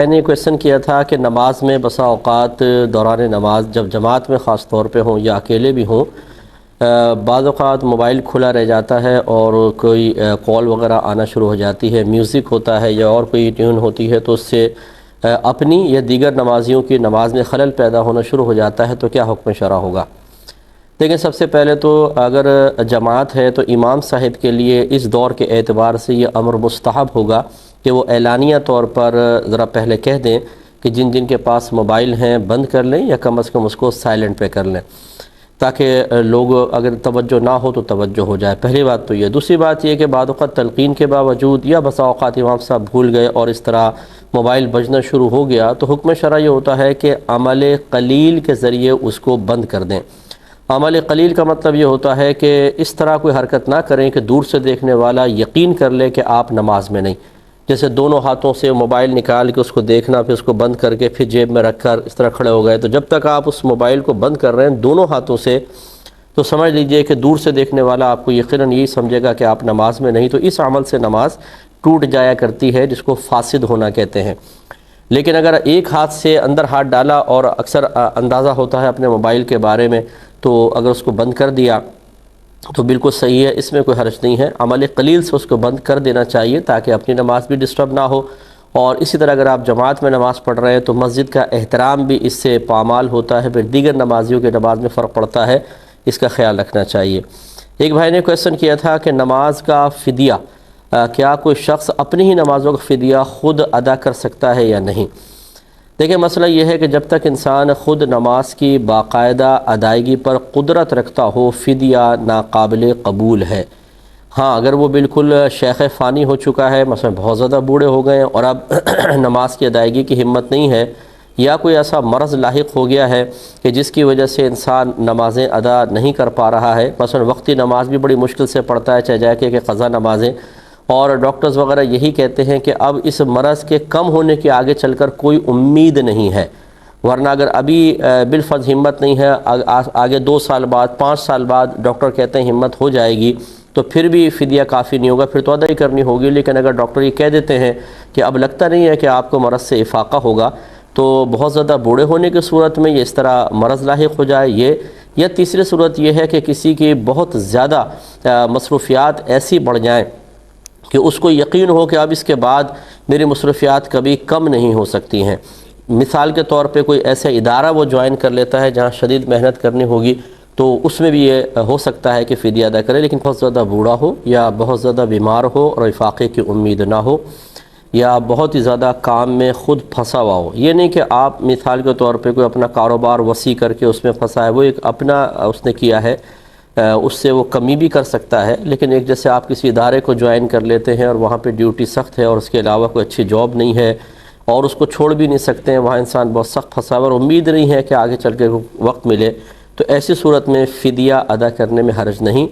میں نے کویشچن کیا تھا کہ نماز میں بسا اوقات دوران نماز جب جماعت میں خاص طور پہ ہوں یا اکیلے بھی ہوں بعض اوقات موبائل کھلا رہ جاتا ہے اور کوئی کال وغیرہ آنا شروع ہو جاتی ہے، میوزک ہوتا ہے یا اور کوئی ٹیون ہوتی ہے، تو اس سے اپنی یا دیگر نمازیوں کی نماز میں خلل پیدا ہونا شروع ہو جاتا ہے، تو کیا حکم شرع ہوگا؟ دیکھیں، سب سے پہلے تو اگر جماعت ہے تو امام صاحب کے لیے اس دور کے اعتبار سے یہ امر مستحب ہوگا کہ وہ اعلانیہ طور پر ذرا پہلے کہہ دیں کہ جن جن کے پاس موبائل ہیں بند کر لیں یا کم از کم اس کو سائلنٹ پہ کر لیں، تاکہ لوگ اگر توجہ نہ ہو تو توجہ ہو جائے۔ پہلی بات تو یہ۔ دوسری بات یہ کہ بعض اوقات تلقین کے باوجود یا بسا اوقات امام صاحب بھول گئے اور اس طرح موبائل بجنا شروع ہو گیا، تو حکم شرع یہ ہوتا ہے کہ عمل قلیل کے ذریعے اس کو بند کر دیں۔ عمل قلیل کا مطلب یہ ہوتا ہے کہ اس طرح کوئی حرکت نہ کریں کہ دور سے دیکھنے والا یقین کر لے کہ آپ نماز میں نہیں، جیسے دونوں ہاتھوں سے موبائل نکال کے اس کو دیکھنا، پھر اس کو بند کر کے پھر جیب میں رکھ کر اس طرح کھڑے ہو گئے، تو جب تک آپ اس موبائل کو بند کر رہے ہیں دونوں ہاتھوں سے، تو سمجھ لیجئے کہ دور سے دیکھنے والا آپ کو یقیناً یہی سمجھے گا کہ آپ نماز میں نہیں، تو اس عمل سے نماز ٹوٹ جایا کرتی ہے، جس کو فاسد ہونا کہتے ہیں۔ لیکن اگر ایک ہاتھ سے اندر ہاتھ ڈالا اور اکثر اندازہ ہوتا ہے اپنے موبائل کے بارے میں، تو اگر اس کو بند کر دیا تو بالکل صحیح ہے، اس میں کوئی حرج نہیں ہے۔ عمل قلیل سے اس کو بند کر دینا چاہیے تاکہ اپنی نماز بھی ڈسٹرب نہ ہو، اور اسی طرح اگر آپ جماعت میں نماز پڑھ رہے ہیں تو مسجد کا احترام بھی اس سے پامال ہوتا ہے، پھر دیگر نمازیوں کے نماز میں فرق پڑتا ہے، اس کا خیال رکھنا چاہیے۔ ایک بھائی نے کویشچن کیا تھا کہ نماز کا فدیہ کیا کوئی شخص اپنی ہی نمازوں کا فدیہ خود ادا کر سکتا ہے یا نہیں؟ دیکھیں، مسئلہ یہ ہے کہ جب تک انسان خود نماز کی باقاعدہ ادائیگی پر قدرت رکھتا ہو، فدیہ ناقابل قبول ہے۔ ہاں، اگر وہ بالکل شیخ فانی ہو چکا ہے، مثلا بہت زیادہ بوڑھے ہو گئے ہیں اور اب نماز کی ادائیگی کی ہمت نہیں ہے، یا کوئی ایسا مرض لاحق ہو گیا ہے کہ جس کی وجہ سے انسان نمازیں ادا نہیں کر پا رہا ہے، مثلا وقتی نماز بھی بڑی مشکل سے پڑھتا ہے، چاہے جائے کہ قضا نمازیں، اور ڈاکٹرز وغیرہ یہی کہتے ہیں کہ اب اس مرض کے کم ہونے کے آگے چل کر کوئی امید نہیں ہے، ورنہ اگر ابھی بالفرض ہمت نہیں ہے، آگے 2 سال بعد 5 سال بعد ڈاکٹر کہتے ہیں ہمت ہو جائے گی، تو پھر بھی فدیہ کافی نہیں ہوگا، پھر تو ادا ہی کرنی ہوگی۔ لیکن اگر ڈاکٹر یہ کہہ دیتے ہیں کہ اب لگتا نہیں ہے کہ آپ کو مرض سے افاقہ ہوگا، تو بہت زیادہ بوڑھے ہونے کی صورت میں یہ اس طرح مرض لاحق ہو جائے، یہ یا تیسری صورت یہ ہے کہ کسی کی بہت زیادہ مصروفیات ایسی بڑھ جائیں کہ اس کو یقین ہو کہ اب اس کے بعد میری مصروفیات کبھی کم نہیں ہو سکتی ہیں۔ مثال کے طور پہ کوئی ایسا ادارہ وہ جوائن کر لیتا ہے جہاں شدید محنت کرنی ہوگی، تو اس میں بھی یہ ہو سکتا ہے کہ فدیہ ادا کرے، لیکن بہت زیادہ بوڑھا ہو یا بہت زیادہ بیمار ہو اور افاقے کی امید نہ ہو، یا بہت ہی زیادہ کام میں خود پھنسا ہوا ہو۔ یہ نہیں کہ آپ مثال کے طور پہ کوئی اپنا کاروبار وسیع کر کے اس میں پھنسا ہے، وہ ایک اپنا اس نے کیا ہے، اس سے وہ کمی بھی کر سکتا ہے، لیکن ایک جیسے آپ کسی ادارے کو جوائن کر لیتے ہیں اور وہاں پہ ڈیوٹی سخت ہے اور اس کے علاوہ کوئی اچھی جاب نہیں ہے اور اس کو چھوڑ بھی نہیں سکتے ہیں، وہاں انسان بہت سخت پھنسا اور امید نہیں ہے کہ آگے چل کے وقت ملے، تو ایسی صورت میں فدیہ ادا کرنے میں حرج نہیں۔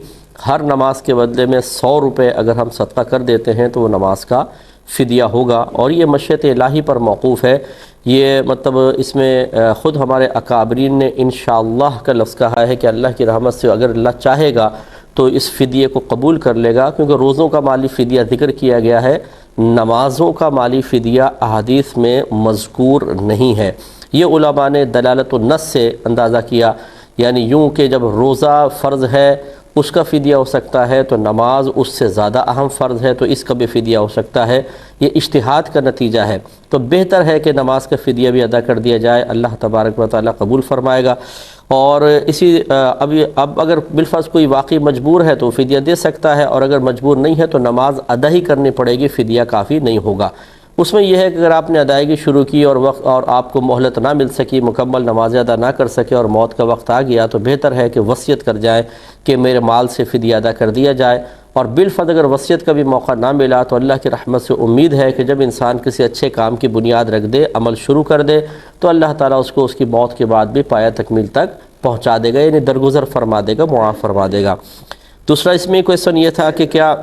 ہر نماز کے بدلے میں 100 روپے اگر ہم صدقہ کر دیتے ہیں تو وہ نماز کا فدیہ ہوگا، اور یہ مشیت الہی پر موقوف ہے۔ یہ مطلب اس میں خود ہمارے اکابرین نے انشاءاللہ کا لفظ کہا ہے کہ اللہ کی رحمت سے اگر اللہ چاہے گا تو اس فدیے کو قبول کر لے گا، کیونکہ روزوں کا مالی فدیہ ذکر کیا گیا ہے، نمازوں کا مالی فدیہ احادیث میں مذکور نہیں ہے۔ یہ علماء نے دلالت النص سے اندازہ کیا، یعنی یوں کہ جب روزہ فرض ہے اس کا فدیہ ہو سکتا ہے، تو نماز اس سے زیادہ اہم فرض ہے تو اس کا بھی فدیہ ہو سکتا ہے۔ یہ اجتہاد کا نتیجہ ہے، تو بہتر ہے کہ نماز کا فدیہ بھی ادا کر دیا جائے، اللہ تبارک و تعالیٰ قبول فرمائے گا۔ اور اب اگر بالفرض کوئی واقعی مجبور ہے تو فدیہ دے سکتا ہے، اور اگر مجبور نہیں ہے تو نماز ادا ہی کرنی پڑے گی، فدیہ کافی نہیں ہوگا۔ اس میں یہ ہے کہ اگر آپ نے ادائیگی شروع کی اور آپ کو مہلت نہ مل سکی، مکمل نماز ادا نہ کر سکے اور موت کا وقت آ گیا، تو بہتر ہے کہ وصیت کر جائیں کہ میرے مال سے فدیہ ادا کر دیا جائے۔ اور بالفرض اگر وصیت کا بھی موقع نہ ملا تو اللہ کی رحمت سے امید ہے کہ جب انسان کسی اچھے کام کی بنیاد رکھ دے، عمل شروع کر دے، تو اللہ تعالیٰ اس کو اس کی موت کے بعد بھی پایہ تکمیل تک پہنچا دے گا، یعنی درگزر فرما دے گا، معاف فرما دے گا۔ دوسرا اس میں کویشچن یہ تھا کہ کیا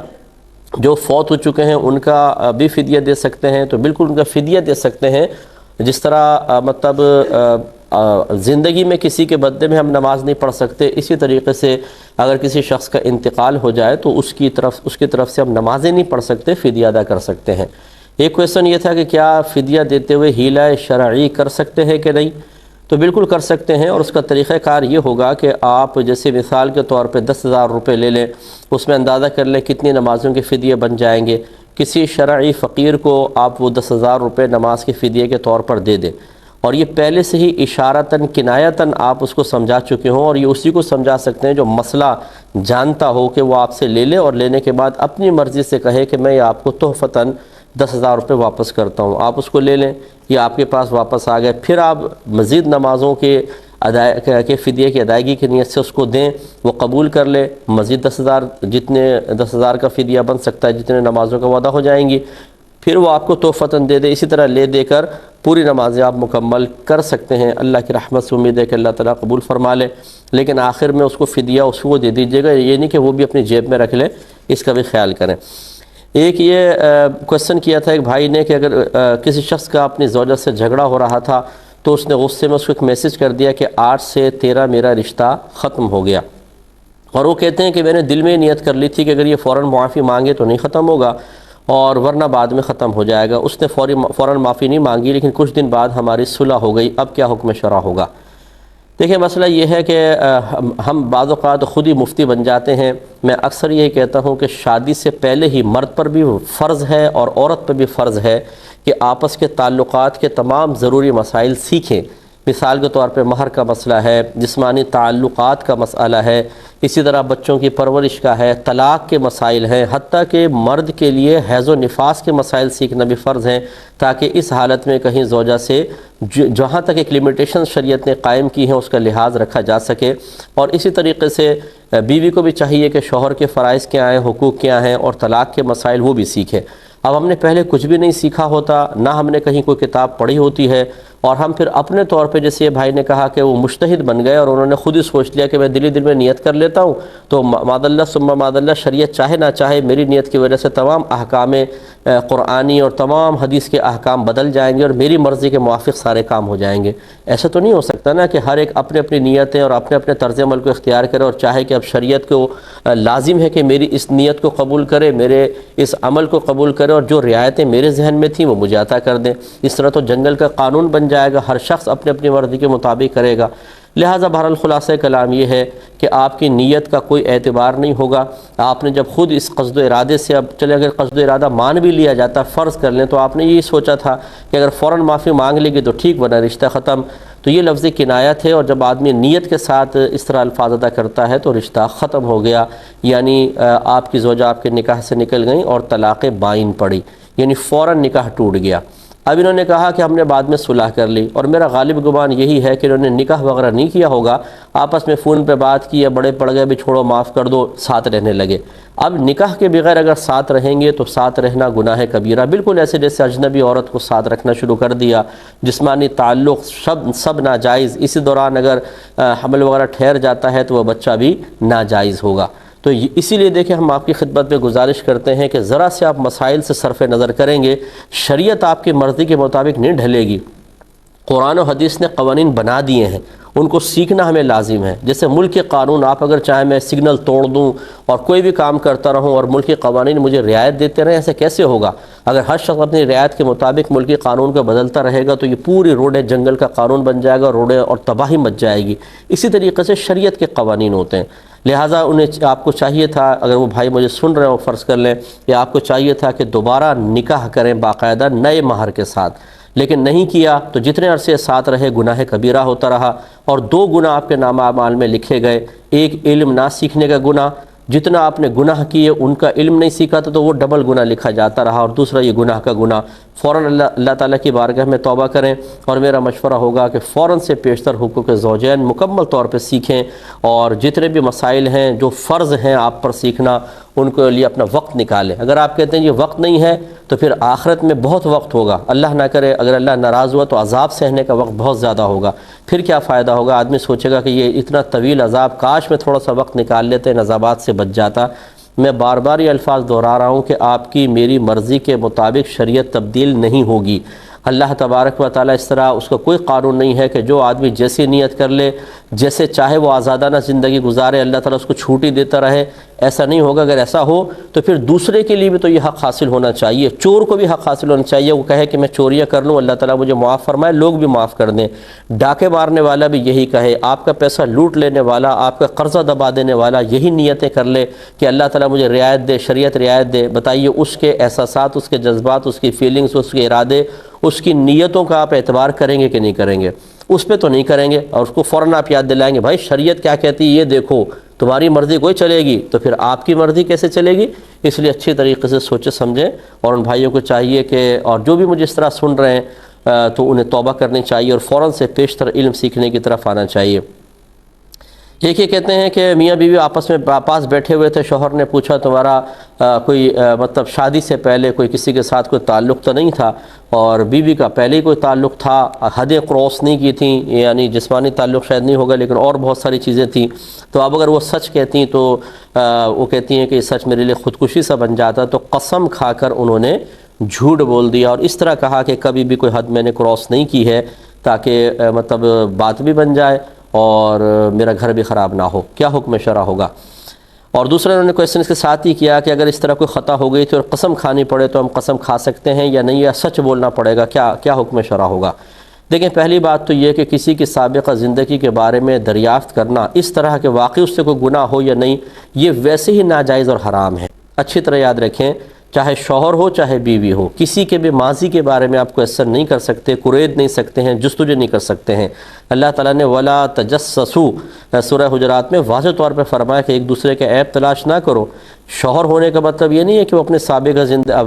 جو فوت ہو چکے ہیں ان کا بھی فدیہ دے سکتے ہیں؟ تو بالکل ان کا فدیہ دے سکتے ہیں، جس طرح مطلب زندگی میں کسی کے بدلے میں ہم نماز نہیں پڑھ سکتے، اسی طریقے سے اگر کسی شخص کا انتقال ہو جائے تو اس کی طرف سے ہم نمازیں نہیں پڑھ سکتے، فدیہ ادا کر سکتے ہیں۔ ایک کویشچن یہ تھا کہ کیا فدیہ دیتے ہوئے ہیلہ شرعی کر سکتے ہیں کہ نہیں؟ تو بالکل کر سکتے ہیں، اور اس کا طریقہ کار یہ ہوگا کہ آپ جیسے مثال کے طور پہ 10,000 روپے لے لیں، اس میں اندازہ کر لیں کتنی نمازوں کے فدیے بن جائیں گے، کسی شرعی فقیر کو آپ وہ 10,000 روپے نماز کے فدیے کے طور پر دے دیں، اور یہ پہلے سے ہی اشارتاً کنایتاً آپ اس کو سمجھا چکے ہوں، اور یہ اسی کو سمجھا سکتے ہیں جو مسئلہ جانتا ہو کہ وہ آپ سے لے لے، اور لینے کے بعد اپنی مرضی سے کہے کہ میں آپ کو تحفتاً 10,000 روپے واپس کرتا ہوں، آپ اس کو لے لیں، یہ آپ کے پاس واپس آ گئے، پھر آپ مزید نمازوں کے فدیے کی ادائیگی کی نیت سے اس کو دیں، وہ قبول کر لے، مزید 10,000 کا فدیہ بن سکتا ہے جتنے نمازوں کا وعدہ ہو جائیں گی، پھر وہ آپ کو تحفتاً دے دے، اسی طرح لے دے کر پوری نمازیں آپ مکمل کر سکتے ہیں۔ اللہ کی رحمت سے امید ہے کہ اللہ تعالیٰ قبول فرما لے، لیکن آخر میں اس کو فدیہ اس کو دے دیجیے گا، یہ نہیں کہ وہ بھی اپنی جیب میں رکھ لیں، اس کا بھی خیال کریں۔ ایک یہ کویسچن کیا تھا ایک بھائی نے کہ اگر کسی شخص کا اپنی زوجہ سے جھگڑا ہو رہا تھا تو اس نے غصے میں اس کو ایک میسج کر دیا کہ 8 سے 13 میرا رشتہ ختم ہو گیا، اور وہ کہتے ہیں کہ میں نے دل میں نیت کر لی تھی کہ اگر یہ فوراً معافی مانگے تو نہیں ختم ہوگا، اور ورنہ بعد میں ختم ہو جائے گا۔ اس نے فوراً معافی نہیں مانگی، لیکن کچھ دن بعد ہماری صلح ہو گئی، اب کیا حکم شرع ہوگا؟ دیکھیں مسئلہ یہ ہے کہ ہم بعض اوقات خود ہی مفتی بن جاتے ہیں۔ میں اکثر یہی کہتا ہوں کہ شادی سے پہلے ہی مرد پر بھی فرض ہے اور عورت پر بھی فرض ہے کہ آپس کے تعلقات کے تمام ضروری مسائل سیکھیں۔ مثال کے طور پہ مہر کا مسئلہ ہے، جسمانی تعلقات کا مسئلہ ہے، اسی طرح بچوں کی پرورش کا ہے، طلاق کے مسائل ہیں، حتیٰ کہ مرد کے لیے حیض و نفاس کے مسائل سیکھنا بھی فرض ہیں، تاکہ اس حالت میں کہیں زوجہ سے جہاں تک ایک لیمیٹیشن شریعت نے قائم کی ہیں اس کا لحاظ رکھا جا سکے، اور اسی طریقے سے بیوی کو بھی چاہیے کہ شوہر کے فرائض کیا ہیں، حقوق کیا ہیں، اور طلاق کے مسائل وہ بھی سیکھے۔ اب ہم نے پہلے کچھ بھی نہیں سیکھا ہوتا، نہ ہم نے کہیں کوئی کتاب پڑھی ہوتی ہے، اور ہم پھر اپنے طور پہ جیسے یہ بھائی نے کہا کہ وہ مجتہد بن گئے اور انہوں نے خود ہی سوچ لیا کہ میں دل میں نیت کر لیتا ہوں، تو معاذ اللہ ثم معاذ اللہ شریعت چاہے نہ چاہے میری نیت کی وجہ سے تمام احکام قرآنی اور تمام حدیث کے احکام بدل جائیں گے اور میری مرضی کے موافق سارے کام ہو جائیں گے۔ ایسا تو نہیں ہو سکتا نا کہ ہر ایک اپنے اپنی نیتیں اور اپنے اپنے طرز عمل کو اختیار کرے اور چاہے کہ اب شریعت کو لازم ہے کہ میری اس نیت کو قبول کرے، میرے اس عمل کو قبول کرے، اور جو رعایتیں میرے ذہن میں تھیں وہ مجھے عطا کر دیں۔ اس طرح تو جنگل کا قانون بن جائے گا، ہر شخص اپنے اپنی مرضی کے مطابق کرے گا۔ لہٰذا بہرحال خلاصہ کلام یہ ہے کہ آپ کی نیت کا کوئی اعتبار نہیں ہوگا۔ آپ نے جب خود اس قصد و ارادے سے، اب چلے اگر قصد و ارادہ مان بھی لیا جاتا، فرض کر لیں، تو آپ نے یہی سوچا تھا کہ اگر فوراً معافی مانگ لے گی تو ٹھیک، ورنہ رشتہ ختم، تو یہ لفظ کنایت ہے، اور جب آدمی نیت کے ساتھ اس طرح الفاظ ادا کرتا ہے تو رشتہ ختم ہو گیا، یعنی آپ کی زوجہ آپ کے نکاح سے نکل گئیں اور طلاق بائن پڑی، یعنی فوراً نکاح ٹوٹ گیا۔ اب انہوں نے کہا کہ ہم نے بعد میں صلح کر لی، اور میرا غالب گمان یہی ہے کہ انہوں نے نکاح وغیرہ نہیں کیا ہوگا، آپس میں فون پہ بات کی، بڑے پڑ گئے بھی چھوڑو معاف کر دو، ساتھ رہنے لگے۔ اب نکاح کے بغیر اگر ساتھ رہیں گے تو ساتھ رہنا گناہ کبیرہ، بالکل ایسے جیسے اجنبی عورت کو ساتھ رکھنا شروع کر دیا، جسمانی تعلق سب ناجائز، اسی دوران اگر حمل وغیرہ ٹھہر جاتا ہے تو وہ بچہ بھی ناجائز ہوگا۔ تو اسی لیے دیکھیں ہم آپ کی خدمت میں گزارش کرتے ہیں کہ ذرا سے آپ مسائل سے صرف نظر کریں گے، شریعت آپ کی مرضی کے مطابق نہیں ڈھلے گی۔ قرآن و حدیث نے قوانین بنا دیے ہیں، ان کو سیکھنا ہمیں لازم ہے۔ جیسے ملک کے قانون، آپ اگر چاہیں میں سگنل توڑ دوں اور کوئی بھی کام کرتا رہوں اور ملک کے قوانین مجھے رعایت دیتے رہیں، ایسے کیسے ہوگا؟ اگر ہر شخص اپنی رعایت کے مطابق ملکی قانون کو بدلتا رہے گا تو یہ پوری روڈیں جنگل کا قانون بن جائے گا، روڈیں اور تباہی مچ جائے گی۔ اسی طریقے سے شریعت کے قوانین ہوتے ہیں، لہٰذا آپ کو چاہیے تھا، اگر وہ بھائی مجھے سن رہے ہو فرض کر لیں کہ آپ کو چاہیے تھا کہ دوبارہ نکاح کریں باقاعدہ نئے مہر کے ساتھ، لیکن نہیں کیا تو جتنے عرصے ساتھ رہے گناہ کبیرہ ہوتا رہا، اور 2 گناہ آپ کے نامہ اعمال میں لکھے گئے۔ ایک علم نہ سیکھنے کا گناہ، جتنا آپ نے گناہ کیے ان کا علم نہیں سیکھا تھا تو وہ ڈبل گناہ لکھا جاتا رہا، اور دوسرا یہ گناہ کا گناہ۔ فوراً اللہ تعالیٰ کی بارگاہ میں توبہ کریں، اور میرا مشورہ ہوگا کہ فوراً سے پیشتر حقوق زوجین مکمل طور پہ سیکھیں، اور جتنے بھی مسائل ہیں جو فرض ہیں آپ پر سیکھنا، ان کے لیے اپنا وقت نکالیں۔ اگر آپ کہتے ہیں یہ وقت نہیں ہے تو پھر آخرت میں بہت وقت ہوگا، اللہ نہ کرے اگر اللہ ناراض ہوا تو عذاب سہنے کا وقت بہت زیادہ ہوگا، پھر کیا فائدہ ہوگا؟ آدمی سوچے گا کہ یہ اتنا طویل عذاب، کاش میں تھوڑا سا وقت نکال لیتے، ان عذابات سے بچ جاتا۔ میں بار بار یہ الفاظ دہرا رہا ہوں کہ آپ کی میری مرضی کے مطابق شریعت تبدیل نہیں ہوگی۔ اللہ تبارک و تعالیٰ اس طرح اس کا کوئی قانون نہیں ہے کہ جو آدمی جیسی نیت کر لے جیسے چاہے وہ آزادانہ زندگی گزارے اللہ تعالیٰ اس کو چھوٹ ہی دیتا رہے، ایسا نہیں ہوگا۔ اگر ایسا ہو تو پھر دوسرے کے لیے بھی تو یہ حق حاصل ہونا چاہیے، چور کو بھی حق حاصل ہونا چاہیے، وہ کہے کہ میں چوریاں کر لوں اللہ تعالیٰ مجھے معاف فرمائے، لوگ بھی معاف کر دیں۔ ڈاکے مارنے والا بھی یہی کہے، آپ کا پیسہ لوٹ لینے والا، آپ کا قرضہ دبا دینے والا یہی نیتیں کر لے کہ اللہ تعالیٰ مجھے رعایت دے، شریعت رعایت دے۔ بتائیے اس کے احساسات، اس کے جذبات، اس کی فیلنگز، اس کے ارادے، اس کی نیتوں کا آپ اعتبار کریں گے کہ نہیں کریں گے؟ اس پہ تو نہیں کریں گے، اور اس کو فوراً آپ یاد دلائیں گے بھائی شریعت کیا کہتی ہے یہ دیکھو، تمہاری مرضی کوئی چلے گی تو پھر آپ کی مرضی کیسے چلے گی؟ اس لیے اچھی طریقے سے سوچے سمجھیں، اور ان بھائیوں کو چاہیے کہ اور جو بھی مجھے اس طرح سن رہے ہیں تو انہیں توبہ کرنی چاہیے اور فوراً سے پیشتر علم سیکھنے کی طرف آنا چاہیے۔ یہ کہتے ہیں کہ میاں بیوی آپس میں پاس بیٹھے ہوئے تھے، شوہر نے پوچھا تمہارا کوئی مطلب شادی سے پہلے کوئی کسی کے ساتھ کوئی تعلق تو نہیں تھا، اور بیوی کا پہلے ہی کوئی تعلق تھا، حدیں کراس نہیں کی تھیں، یعنی جسمانی تعلق شاید نہیں ہوگا لیکن اور بہت ساری چیزیں تھیں، تو اب اگر وہ سچ کہتی تو وہ کہتی ہیں کہ یہ سچ میرے لیے خودکشی سا بن جاتا، تو قسم کھا کر انہوں نے جھوٹ بول دیا اور اس طرح کہا کہ کبھی بھی کوئی حد میں نے کراس نہیں کی ہے، تاکہ مطلب بات بھی بن جائے اور میرا گھر بھی خراب نہ ہو۔ کیا حکم شرع ہوگا؟ اور دوسرا انہوں نے کویسچن اس کے ساتھ ہی کیا کہ اگر اس طرح کوئی خطا ہو گئی تو اور قسم کھانی پڑے تو ہم قسم کھا سکتے ہیں یا نہیں، یا سچ بولنا پڑے گا، کیا حکم شرع ہوگا؟ دیکھیں پہلی بات تو یہ کہ کسی کی سابقہ زندگی کے بارے میں دریافت کرنا اس طرح کہ واقعی اس سے کوئی گناہ ہو یا نہیں، یہ ویسے ہی ناجائز اور حرام ہے۔ اچھی طرح یاد رکھیں، چاہے شوہر ہو چاہے بیوی ہو، کسی کے بھی ماضی کے بارے میں آپ کو اثر نہیں کر سکتے، قرید نہیں سکتے ہیں، جستجو نہیں کر سکتے ہیں۔ اللہ تعالیٰ نے وَلَا تَجَسَّسُوا سورہ حجرات میں واضح طور پہ فرمایا کہ ایک دوسرے کے عیب تلاش نہ کرو۔ شوہر ہونے کا مطلب یہ نہیں ہے کہ وہ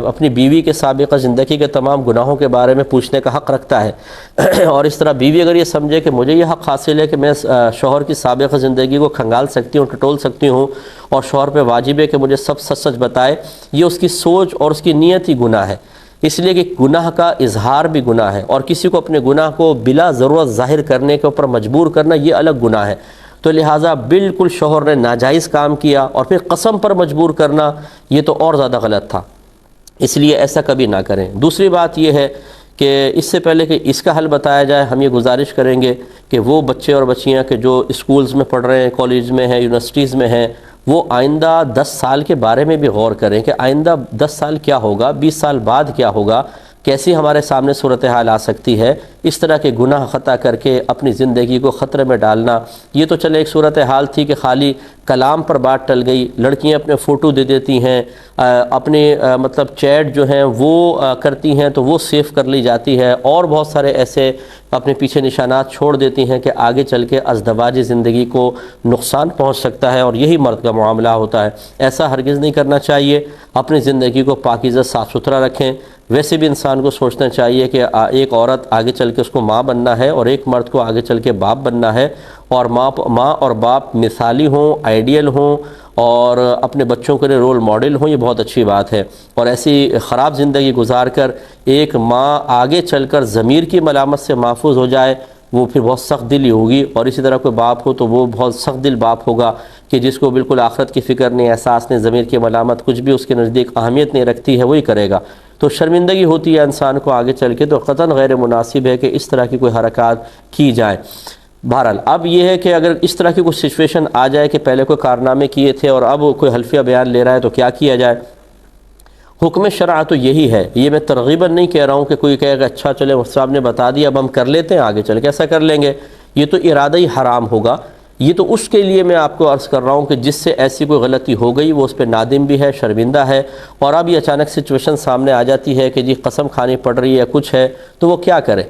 اپنی بیوی کے سابقہ زندگی کے تمام گناہوں کے بارے میں پوچھنے کا حق رکھتا ہے اور اس طرح بیوی اگر یہ سمجھے کہ مجھے یہ حق حاصل ہے کہ میں شوہر کی سابقہ زندگی کو کھنگال سکتی ہوں، ٹٹول سکتی ہوں، اور شوہر پہ واجب ہے کہ مجھے سب سچ بتائے، یہ اس کی سوچ اور اس کی نیت ہی گناہ ہے۔ اس لیے کہ گناہ کا اظہار بھی گناہ ہے، اور کسی کو اپنے گناہ کو بلا ضرورت ظاہر کرنے کے اوپر مجبور کرنا یہ الگ گناہ ہے۔ تو لہٰذا بالکل شوہر نے ناجائز کام کیا اور پھر قسم پر مجبور کرنا یہ تو اور زیادہ غلط تھا، اس لیے ایسا کبھی نہ کریں۔ دوسری بات یہ ہے کہ اس سے پہلے کہ اس کا حل بتایا جائے، ہم یہ گزارش کریں گے کہ وہ بچے اور بچیاں کہ جو اسکولز میں پڑھ رہے ہیں، کالج میں ہیں، یونیورسٹیز میں ہیں، وہ آئندہ 10 سال کے بارے میں بھی غور کریں کہ آئندہ 10 سال کیا ہوگا، 20 سال بعد کیا ہوگا، کیسی ہمارے سامنے صورتحال آ سکتی ہے۔ اس طرح کے گناہ خطا کر کے اپنی زندگی کو خطرے میں ڈالنا، یہ تو چلے ایک صورتحال تھی کہ خالی کلام پر بات ٹل گئی، لڑکیاں اپنے فوٹو دے دیتی ہیں، اپنے مطلب چیٹ جو ہیں وہ کرتی ہیں تو وہ سیو کر لی جاتی ہے، اور بہت سارے ایسے اپنے پیچھے نشانات چھوڑ دیتی ہیں کہ آگے چل کے ازدواجی زندگی کو نقصان پہنچ سکتا ہے، اور یہی مرد کا معاملہ ہوتا ہے۔ ایسا ہرگز نہیں کرنا چاہیے، اپنی زندگی کو پاکیزہ صاف ستھرا رکھیں۔ ویسے بھی انسان کو سوچنا چاہیے کہ ایک عورت آگے چل کے اس کو ماں بننا ہے اور ایک مرد کو آگے چل کے باپ بننا ہے، اور ماں اور باپ مثالی ہوں، آئیڈیل ہوں، اور اپنے بچوں کے لیے رول ماڈل ہوں، یہ بہت اچھی بات ہے۔ اور ایسی خراب زندگی گزار کر ایک ماں آگے چل کر ضمیر کی ملامت سے محفوظ ہو جائے، وہ پھر بہت سخت دلی ہوگی، اور اسی طرح کوئی باپ ہو تو وہ بہت سخت دل باپ ہوگا کہ جس کو بالکل آخرت کی فکر نہیں، احساس نہیں، ضمیر کی ملامت کچھ بھی اس کے نزدیک اہمیت نہیں رکھتی ہے، وہی کرے گا تو شرمندگی ہوتی ہے انسان کو آگے چل کے، تو قطعاً غیر مناسب ہے کہ اس طرح کی کوئی حرکات کی جائیں۔ بہرحال اب یہ ہے کہ اگر اس طرح کی کوئی سچویشن آ جائے کہ پہلے کوئی کارنامے کیے تھے اور اب کوئی حلفیہ بیان لے رہا ہے تو کیا کیا جائے؟ حکم شرع تو یہی ہے، یہ میں ترغیباً نہیں کہہ رہا ہوں کہ کوئی کہے گا اچھا چلے مفتی صاحب نے بتا دیا اب ہم کر لیتے ہیں، آگے چل کے ایسا کر لیں گے، یہ تو ارادہ ہی حرام ہوگا۔ یہ تو اس کے لیے میں آپ کو عرض کر رہا ہوں کہ جس سے ایسی کوئی غلطی ہو گئی وہ اس پہ نادم بھی ہے، شرمندہ ہے، اور اب یہ اچانک سچویشن سامنے آ جاتی ہے کہ جی قسم کھانی پڑ رہی ہے کچھ ہے، تو وہ کیا کرے؟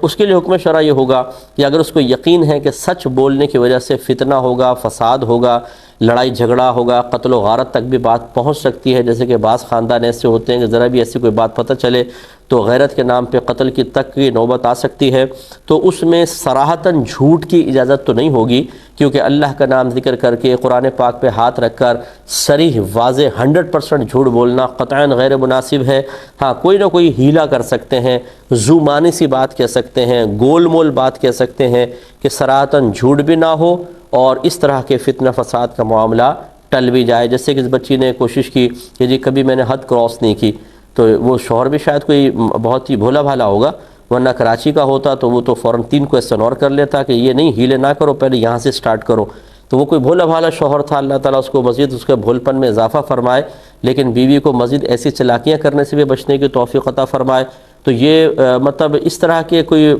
اس کے لیے حکم شرع یہ ہوگا کہ اگر اس کو یقین ہے کہ سچ بولنے کی وجہ سے فتنہ ہوگا، فساد ہوگا، لڑائی جھگڑا ہوگا، قتل و غارت تک بھی بات پہنچ سکتی ہے، جیسے کہ بعض خاندان ایسے ہوتے ہیں کہ ذرا بھی ایسی کوئی بات پتہ چلے تو غیرت کے نام پہ قتل کی تک کی نوبت آ سکتی ہے، تو اس میں صراحتاً جھوٹ کی اجازت تو نہیں ہوگی، کیونکہ اللہ کا نام ذکر کر کے قرآن پاک پہ ہاتھ رکھ کر صریح واضح 100% جھوٹ بولنا قطعاً غیر مناسب ہے۔ ہاں کوئی نہ کوئی ہیلا کر سکتے ہیں، زومانی سی بات کہہ سکتے ہیں، گول مول بات کہہ سکتے ہیں کہ صراحتاً جھوٹ بھی نہ ہو اور اس طرح کے فتنہ فساد کا معاملہ ٹل بھی جائے۔ جیسے کہ اس بچی نے کوشش کی کہ جی کبھی میں نے حد کراس نہیں کی، تو وہ شوہر بھی شاید کوئی بہت ہی بھولا بھالا ہوگا، ورنہ کراچی کا ہوتا تو وہ تو فوراً 3 کویسچن اور کر لیتا کہ یہ نہیں، ہیلے نہ کرو، پہلے یہاں سے سٹارٹ کرو۔ تو وہ کوئی بھولا بھالا شوہر تھا، اللہ تعالیٰ اس کو مزید اس کے بھولپن میں اضافہ فرمائے، لیکن بیوی کو مزید ایسی چلاکیاں کرنے سے بھی بچنے کی توفیق عطا فرمائے۔ تو یہ مطلب اس طرح کے کوئی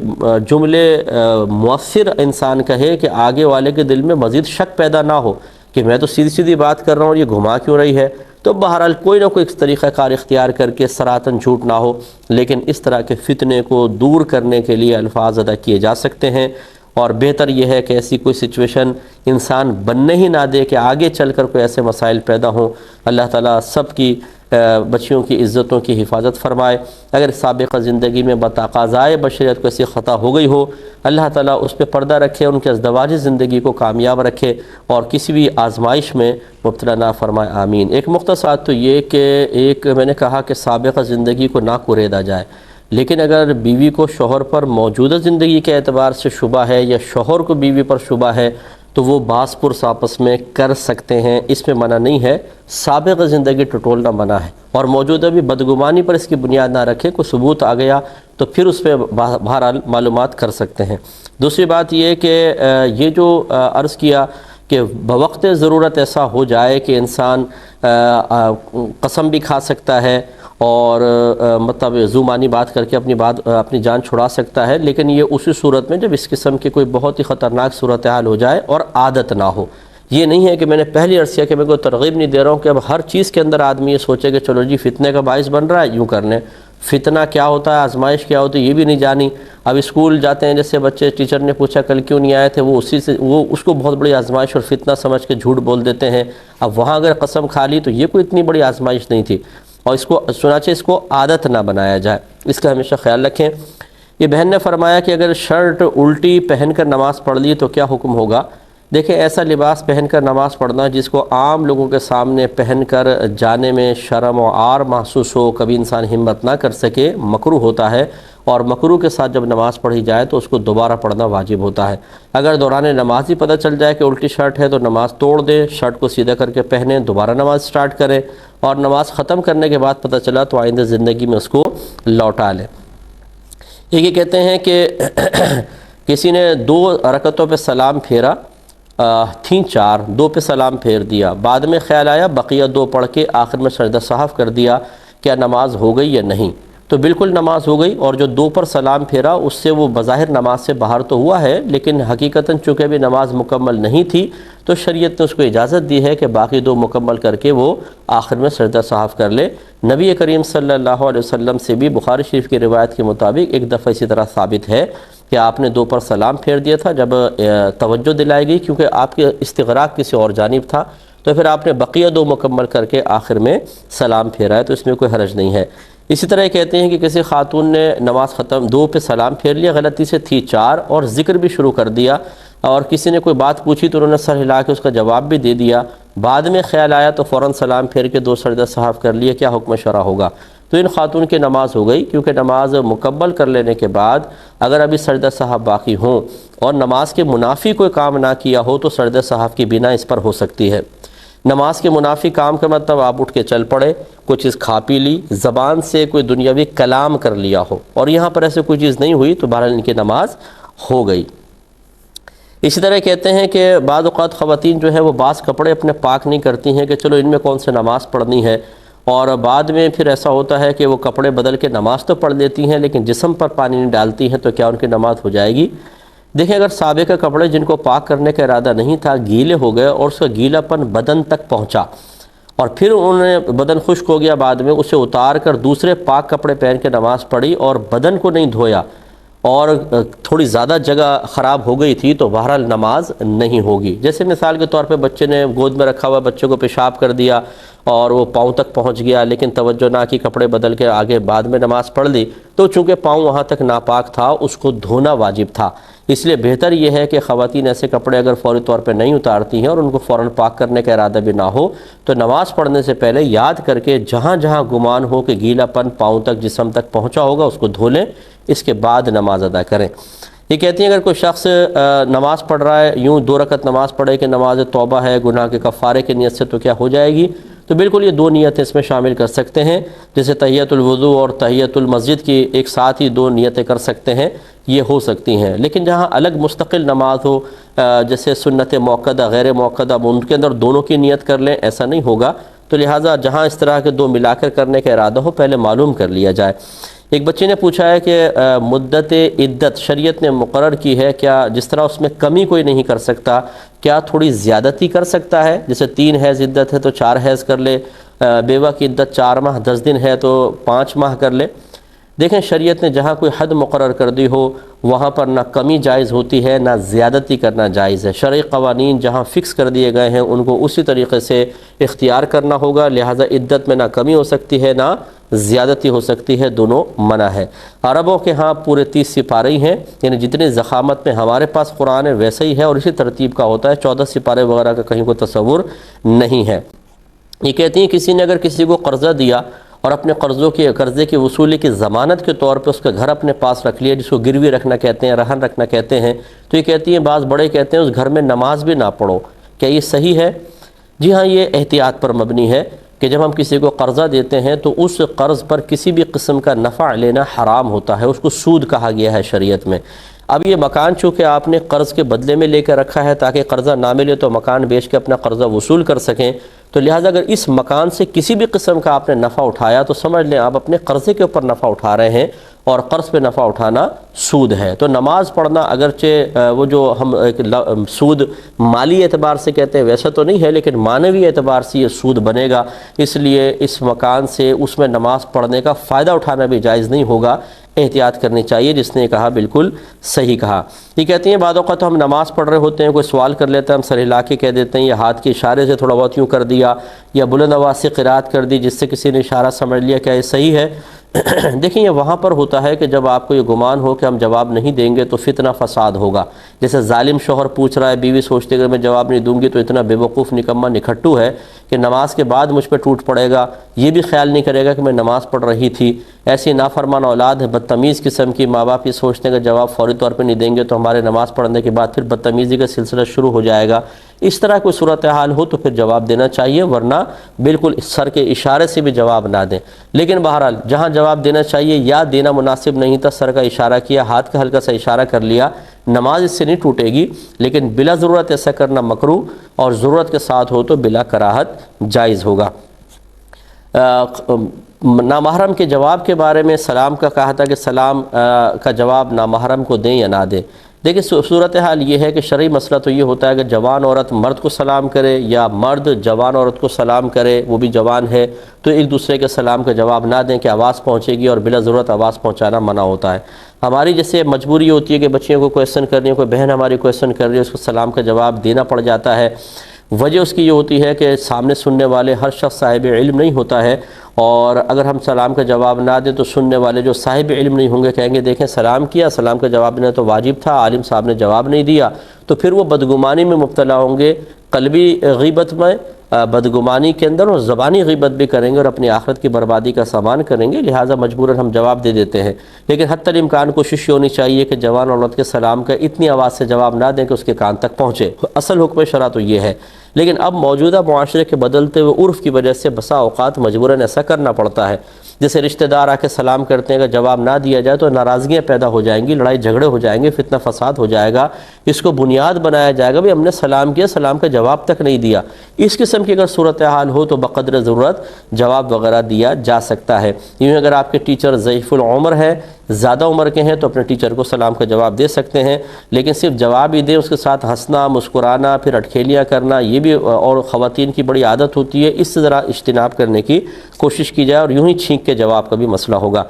جملے مؤثر انسان کہے کہ آگے والے کے دل میں مزید شک پیدا نہ ہو کہ میں تو سیدھی سیدھی بات کر رہا ہوں، یہ گھما کیوں رہی ہے۔ تو بہرحال کوئی نہ کوئی طریقہ کار اختیار کر کے سراتن جھوٹ نہ ہو، لیکن اس طرح کے فتنے کو دور کرنے کے لیے الفاظ ادا کیے جا سکتے ہیں، اور بہتر یہ ہے کہ ایسی کوئی سچویشن انسان بننے ہی نہ دے کہ آگے چل کر کوئی ایسے مسائل پیدا ہوں۔ اللہ تعالیٰ سب کی بچیوں کی عزتوں کی حفاظت فرمائے۔ اگر سابقہ زندگی میں بتقاضائے بشریت کو ایسی خطا ہو گئی ہو، اللہ تعالیٰ اس پہ پردہ رکھے، ان کے ازدواجی زندگی کو کامیاب رکھے اور کسی بھی آزمائش میں مبتلا نہ فرمائے، آمین۔ ایک مختصر تو یہ کہ ایک میں نے کہا کہ سابقہ زندگی کو نہ کوریدا جائے، لیکن اگر بیوی کو شوہر پر موجودہ زندگی کے اعتبار سے شبہ ہے یا شوہر کو بیوی پر شبہ ہے تو وہ باس پرس آپس میں کر سکتے ہیں، اس میں منع نہیں ہے۔ سابقہ زندگی ٹٹولنا منع ہے، اور موجودہ بھی بدگمانی پر اس کی بنیاد نہ رکھے، کوئی ثبوت آ گیا تو پھر اس پہ بہرحال معلومات کر سکتے ہیں۔ دوسری بات یہ کہ یہ جو عرض کیا کہ بوقت ضرورت ایسا ہو جائے کہ انسان قسم بھی کھا سکتا ہے اور مطلب زومانی بات کر کے اپنی جان چھڑا سکتا ہے، لیکن یہ اسی صورت میں جب اس قسم کی کوئی بہت ہی خطرناک صورتحال ہو جائے اور عادت نہ ہو۔ یہ نہیں ہے کہ میں نے پہلی عرض کیا کہ میں کوئی ترغیب نہیں دے رہا ہوں کہ اب ہر چیز کے اندر آدمی یہ سوچے کہ چلو جی فتنے کا باعث بن رہا ہے یوں کر لیں۔ فتنہ کیا ہوتا ہے، آزمائش کیا ہوتی ہے، یہ بھی نہیں جانی۔ اب اسکول جاتے ہیں جیسے بچے، ٹیچر نے پوچھا کل کیوں نہیں آئے تھے، وہ اس کو بہت بڑی آزمائش اور فتنہ سمجھ کے جھوٹ بول دیتے ہیں۔ اب وہاں اگر قسم کھا لی تو یہ کوئی اتنی بڑی آزمائش نہیں تھی، اور اس کو چنانچہ اس کو عادت نہ بنایا جائے، اس کا ہمیشہ خیال رکھیں۔ یہ بہن نے فرمایا کہ اگر شرٹ الٹی پہن کر نماز پڑھ لی تو کیا حکم ہوگا؟ دیکھیں، ایسا لباس پہن کر نماز پڑھنا جس کو عام لوگوں کے سامنے پہن کر جانے میں شرم و عار محسوس ہو، کبھی انسان ہمت نہ کر سکے، مکروہ ہوتا ہے، اور مکروہ کے ساتھ جب نماز پڑھی جائے تو اس کو دوبارہ پڑھنا واجب ہوتا ہے۔ اگر دوران نماز ہی پتہ چل جائے کہ الٹی شرٹ ہے تو نماز توڑ دے، شرٹ کو سیدھا کر کے پہنیں، دوبارہ نماز سٹارٹ کریں، اور نماز ختم کرنے کے بعد پتہ چلا تو آئندہ زندگی میں اس کو لوٹا لیں۔ یہ کہتے ہیں کہ کسی نے 2 رکعتوں پہ سلام پھیرا، تھیں 4، 2 پہ سلام پھیر دیا، بعد میں خیال آیا بقیہ 2 پڑھ کے آخر میں سجدہ سہو کر دیا، کیا نماز ہو گئی یا نہیں؟ تو بالکل نماز ہو گئی، اور جو 2 پر سلام پھیرا اس سے وہ بظاہر نماز سے باہر تو ہوا ہے، لیکن حقیقتاً چونکہ بھی نماز مکمل نہیں تھی تو شریعت نے اس کو اجازت دی ہے کہ باقی 2 مکمل کر کے وہ آخر میں سجدہ سہو کر لے۔ نبی کریم صلی اللہ علیہ وسلم سے بھی بخاری شریف کی روایت کے مطابق ایک دفعہ اسی طرح ثابت ہے کہ آپ نے 2 پر سلام پھیر دیا تھا جب توجہ دلائی گئی، کیونکہ آپ کے استغراق کسی اور جانب تھا، تو پھر آپ نے بقیہ 2 مکمل کر کے آخر میں سلام پھیرا ہے، تو اس میں کوئی حرج نہیں ہے۔ اسی طرح کہتے ہیں کہ کسی خاتون نے نماز ختم 2 پہ سلام پھیر لیا، غلطی سے تھی 4، اور ذکر بھی شروع کر دیا، اور کسی نے کوئی بات پوچھی تو انہوں نے سر ہلا کے اس کا جواب بھی دے دیا، بعد میں خیال آیا تو فوراً سلام پھیر کے 2 سجدہ سہو کر لیے، کیا حکم شرع ہوگا؟ تو ان خاتون کی نماز ہو گئی، کیونکہ نماز مکمل کر لینے کے بعد اگر ابھی سجدہ سہو باقی ہوں اور نماز کے منافی کوئی کام نہ کیا ہو تو سجدہ سہو کی بنا اس پر ہو سکتی ہے۔ نماز کے منافی کام کا مطلب آپ اٹھ کے چل پڑے، کوئی چیز کھا پی لی، زبان سے کوئی دنیاوی کلام کر لیا ہو، اور یہاں پر ایسے کوئی چیز نہیں ہوئی تو بہرحال ان کی نماز ہو گئی۔ اسی طرح کہتے ہیں کہ بعض اوقات خواتین جو ہے وہ بعض کپڑے اپنے پاک نہیں کرتی ہیں کہ چلو ان میں کون سے نماز پڑھنی ہے، اور بعد میں پھر ایسا ہوتا ہے کہ وہ کپڑے بدل کے نماز تو پڑھ لیتی ہیں لیکن جسم پر پانی نہیں ڈالتی ہیں، تو کیا ان کی نماز ہو جائے گی؟ دیکھیں، اگر سابقہ کپڑے جن کو پاک کرنے کا ارادہ نہیں تھا گیلے ہو گئے اور اس کا گیلا پن بدن تک پہنچا، اور پھر انہوں نے بدن خشک ہو گیا، بعد میں اسے اتار کر دوسرے پاک کپڑے پہن کے نماز پڑھی اور بدن کو نہیں دھویا اور تھوڑی زیادہ جگہ خراب ہو گئی تھی تو بہرحال نماز نہیں ہوگی۔ جیسے مثال کے طور پہ بچے نے گود میں رکھا ہوا بچے کو پیشاب کر دیا اور وہ پاؤں تک پہنچ گیا، لیکن توجہ نہ کی، کپڑے بدل کے آگے بعد میں نماز پڑھ لی، تو چونکہ پاؤں وہاں تک ناپاک تھا اس کو دھونا واجب تھا۔ اس لیے بہتر یہ ہے کہ خواتین ایسے کپڑے اگر فوری طور پہ نہیں اتارتی ہیں اور ان کو فوراً پاک کرنے کا ارادہ بھی نہ ہو تو نماز پڑھنے سے پہلے یاد کر کے جہاں جہاں گمان ہو کہ گیلا پن پاؤں تک جسم تک پہنچا ہوگا اس کو دھو لیں، اس کے بعد نماز ادا کریں۔ یہ کہتی ہیں اگر کوئی شخص نماز پڑھ رہا ہے، یوں 2 رکعت نماز پڑھے کہ نماز توبہ ہے، گناہ کے کفارے کی نیت سے، تو کیا ہو جائے گی؟ تو بالکل یہ دو نیتیں اس میں شامل کر سکتے ہیں، جیسے تحیۃ الوضو اور تحیۃ المسجد کی ایک ساتھ ہی دو نیتیں کر سکتے ہیں، یہ ہو سکتی ہیں۔ لیکن جہاں الگ مستقل نماز ہو، جیسے سنت موقدہ غیر موقدہ، ان کے اندر دونوں کی نیت کر لیں، ایسا نہیں ہوگا۔ تو لہٰذا جہاں اس طرح کے دو ملا کر کرنے کا ارادہ ہو، پہلے معلوم کر لیا جائے۔ ایک بچے نے پوچھا ہے کہ مدت عدت شریعت نے مقرر کی ہے، کیا جس طرح اس میں کمی کوئی نہیں کر سکتا، کیا تھوڑی زیادتی کر سکتا ہے؟ جیسے 3 حیض عدت ہے تو 4 حیض کر لے، بیوہ کی عدت 4 ماہ 10 دن ہے تو 5 ماہ کر لے۔ دیکھیں شریعت نے جہاں کوئی حد مقرر کر دی ہو، وہاں پر نہ کمی جائز ہوتی ہے نہ زیادتی کرنا جائز ہے۔ شرعی قوانین جہاں فکس کر دیے گئے ہیں ان کو اسی طریقے سے اختیار کرنا ہوگا، لہٰذا عدت میں نہ کمی ہو سکتی ہے نہ زیادتی ہو سکتی ہے، دونوں منع ہے۔ عربوں کے ہاں پورے 30 سپارے ہی ہیں، یعنی جتنی ضخامت میں ہمارے پاس قرآن ہے ویسے ہی ہے، اور اسی ترتیب کا ہوتا ہے، 14 سپارے وغیرہ کا کہیں کوئی تصور نہیں ہے۔ یہ کہتی ہیں کسی نے اگر کسی کو قرضہ دیا اور اپنے قرضے کی وصولی کی ضمانت کے طور پہ اس کا گھر اپنے پاس رکھ لیا، جس کو گروی رکھنا کہتے ہیں، رہن رکھنا کہتے ہیں، تو یہ کہتی ہیں بعض بڑے کہتے ہیں اس گھر میں نماز بھی نہ پڑھو، کیا یہ صحیح ہے؟ جی ہاں، یہ احتیاط پر مبنی ہے کہ جب ہم کسی کو قرضہ دیتے ہیں تو اس قرض پر کسی بھی قسم کا نفع لینا حرام ہوتا ہے، اس کو سود کہا گیا ہے شریعت میں۔ اب یہ مکان چونکہ آپ نے قرض کے بدلے میں لے کر رکھا ہے تاکہ قرضہ نہ ملے تو مکان بیچ کے اپنا قرضہ وصول کر سکیں، تو لہٰذا اگر اس مکان سے کسی بھی قسم کا آپ نے نفع اٹھایا تو سمجھ لیں آپ اپنے قرضے کے اوپر نفع اٹھا رہے ہیں، اور قرض پہ نفع اٹھانا سود ہے۔ تو نماز پڑھنا اگرچہ وہ جو ہم سود مالی اعتبار سے کہتے ہیں ویسا تو نہیں ہے، لیکن معنوی اعتبار سے یہ سود بنے گا، اس لیے اس مکان سے اس میں نماز پڑھنے کا فائدہ اٹھانا بھی جائز نہیں ہوگا، احتیاط کرنی چاہیے۔ جس نے کہا بالکل صحیح کہا۔ یہ کہتی ہیں بعض اوقات ہم نماز پڑھ رہے ہوتے ہیں، کوئی سوال کر لیتا ہے، ہم سر ہلا کے کہہ دیتے ہیں، یا ہاتھ کے اشارے سے تھوڑا بہت یوں کر دیا، یا بلند آواز سے قرات کر دی جس سے کسی نے اشارہ سمجھ لیا، کیا یہ صحیح ہے؟ دیکھیں یہ وہاں پر ہوتا ہے کہ جب آپ کو یہ گمان ہو کہ ہم جواب نہیں دیں گے تو فتنہ فساد ہوگا۔ جیسے ظالم شوہر پوچھ رہا ہے، بیوی سوچتے کہ میں جواب نہیں دوں گی تو اتنا بے وقوف نکمہ نکھٹو ہے کہ نماز کے بعد مجھ پہ ٹوٹ پڑے گا، یہ بھی خیال نہیں کرے گا کہ میں نماز پڑھ رہی تھی۔ ایسی نافرمان اولاد ہے، بدتمیز قسم کی، ماں باپ یہ سوچتے ہیں کہ جواب فوری طور پہ نہیں دیں گے تو ہمارے نماز پڑھنے کے بعد پھر بدتمیزی کا سلسلہ شروع ہو جائے گا۔ اس طرح کوئی صورتحال ہو تو پھر جواب دینا چاہیے، ورنہ بالکل سر کے اشارے سے بھی جواب نہ دیں۔ لیکن بہرحال جہاں جواب دینا چاہیے یا دینا مناسب نہیں تھا، سر کا اشارہ کیا، ہاتھ کا ہلکا سا اشارہ کر لیا، نماز اس سے نہیں ٹوٹے گی، لیکن بلا ضرورت ایسا کرنا مکروہ، اور ضرورت کے ساتھ ہو تو بلا کراہت جائز ہوگا۔ نامحرم کے جواب کے بارے میں سلام کا کہا تھا کہ سلام کا جواب نامحرم کو دیں یا نہ دیں۔ دیکھیں صورتحال یہ ہے کہ شرعی مسئلہ تو یہ ہوتا ہے کہ جوان عورت مرد کو سلام کرے یا مرد جوان عورت کو سلام کرے، وہ بھی جوان ہے، تو ایک دوسرے کے سلام کا جواب نہ دیں کہ آواز پہنچے گی، اور بلا ضرورت آواز پہنچانا منع ہوتا ہے۔ ہماری جیسے مجبوری ہوتی ہے کہ بچیوں کو کویسچن کرنی ہے، کوئی بہن ہماری کویسچن کر رہی ہے، اس کو سلام کا جواب دینا پڑ جاتا ہے۔ وجہ اس کی یہ ہوتی ہے کہ سامنے سننے والے ہر شخص صاحب علم نہیں ہوتا ہے، اور اگر ہم سلام کا جواب نہ دیں تو سننے والے جو صاحب علم نہیں ہوں گے کہیں گے دیکھیں سلام کیا، سلام کا جواب دینا تو واجب تھا، عالم صاحب نے جواب نہیں دیا، تو پھر وہ بدگمانی میں مبتلا ہوں گے، قلبی غیبت میں، بدگمانی کے اندر، اور زبانی غیبت بھی کریں گے اور اپنی آخرت کی بربادی کا سامان کریں گے، لہٰذا مجبوراً ہم جواب دے دیتے ہیں۔ لیکن حتی الامکان کوشش یہ ہونی چاہیے کہ جوان عورت کے سلام کا اتنی آواز سے جواب نہ دیں کہ اس کے کان تک پہنچے، اصل حکم شرع تو یہ ہے۔ لیکن اب موجودہ معاشرے کے بدلتے ہوئے عرف کی وجہ سے بسا اوقات مجبوراً ایسا کرنا پڑتا ہے۔ جیسے رشتہ دار آ کے سلام کرتے ہیں، اگر جواب نہ دیا جائے تو ناراضگیاں پیدا ہو جائیں گی، لڑائی جھگڑے ہو جائیں گے، فتنہ فساد ہو جائے گا، اس کو بنیاد بنایا جائے گا ہم نے سلام کیا، سلام کا جواب تک نہیں دیا۔ اس قسم کی اگر صورتحال ہو تو بقدر ضرورت جواب وغیرہ دیا جا سکتا ہے۔ یوں اگر آپ کے ٹیچر ضعیف العمر ہے، زیادہ عمر کے ہیں، تو اپنے ٹیچر کو سلام کا جواب دے سکتے ہیں، لیکن صرف جواب ہی دیں، اس کے ساتھ ہنسنا، مسکرانا، پھر اٹکھیلیاں کرنا، یہ بھی اور خواتین کی بڑی عادت ہوتی ہے، اس سے ذرا اجتناب کرنے کی کوشش کی جائے، اور یوں ہی چھینک کے جواب کا بھی مسئلہ ہوگا۔